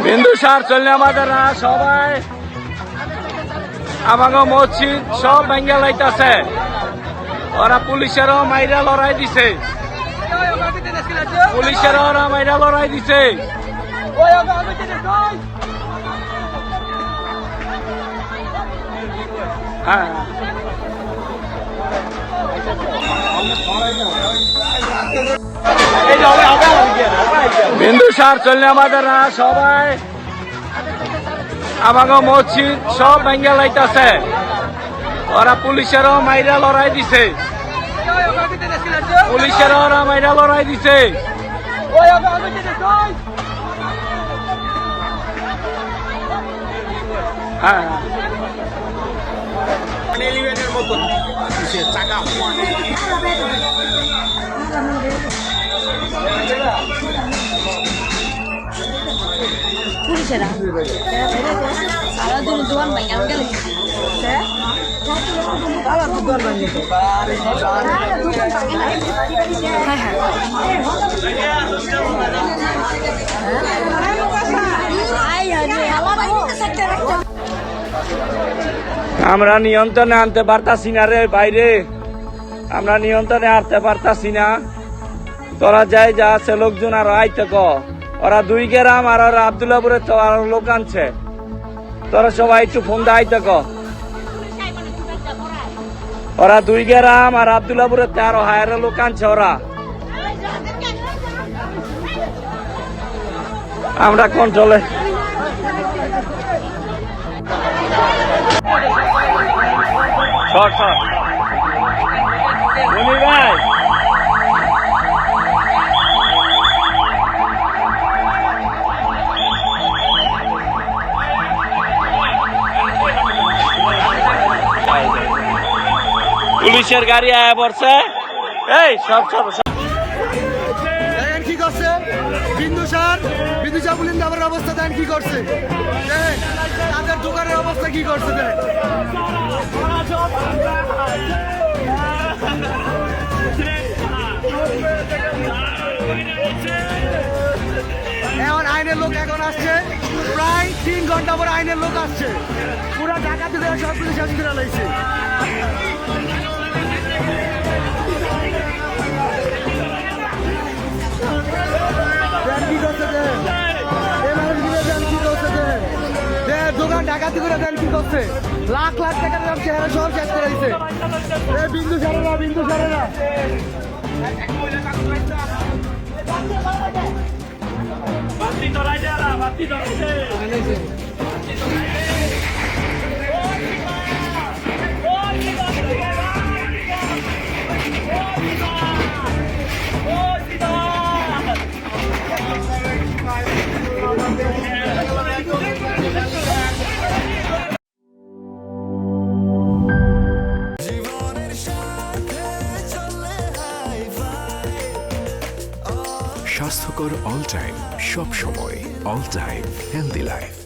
বিন্দুসার চললে আমাদের সবাই আমাকে মসজিদ সব ভেঙ্গে লাইতাছে। ওরা পুলিশেরও মাইরা লড়াই দিছে, পুলিশেরও ওরা মাইরা লড়াই দিছে। হ্যাঁ, বিন্দুসার চললে আমাদের সবাই আমাকে মসজিদ সব ভেঙ্গে লাইতাছে। ওরা পুলিশেরও মাইরা লড়াই দিছে, পুলিশেরও ওরা মাইরা লড়াই দিছে। হ্যাঁ, পুলিশেরা সারাদিন দোকান ভাঙা গেলে আমরা নিয়ন্ত্রণে আনতে পারতাছি না রে বাইরে, আমরা নিয়ন্ত্রণে আনতে পারতাছি না। তোরা যাই যা আছে লোকজন আর আইতে ক, ওরা 2 গ্রাম আর ওরা আব্দুল্লাপুরে তো আর লোক আনছে। তোরা সবাই একটু ফোন দিয়ে আইতে ক। ওরা 2 গ্রাম আর আব্দুল্লাপুরে আরো হায়ার লোক আনছে। ওরা আমরা কন্ট্রোলে ভাই। পুলিশের গাড়ি আয়া পড়ছে। এই সব সব দেখেন কি করছে বিন্দুসার পুলিশ আমার অবস্থা দেখেন কি করছে, তাদের দোকানের অবস্থা কি করছে দেখেন। এখন আইনের লোক এখন আসছে, প্রায় 3 ঘন্টা পরে আইনের লোক আসছে। পুরো ঢাকা থেকে সব পুলিশ শেষ করে লাইছে। দোকান ডাকাতি করে দেন কি করছে, লাখ লাখ টাকার দাম চেহারা সব শেষ করে দিচ্ছে। বিন্দু সারেরা স্বাস্থ্যকর অল টাইম, সব সময় অল টাইম হেলদি লাইফ।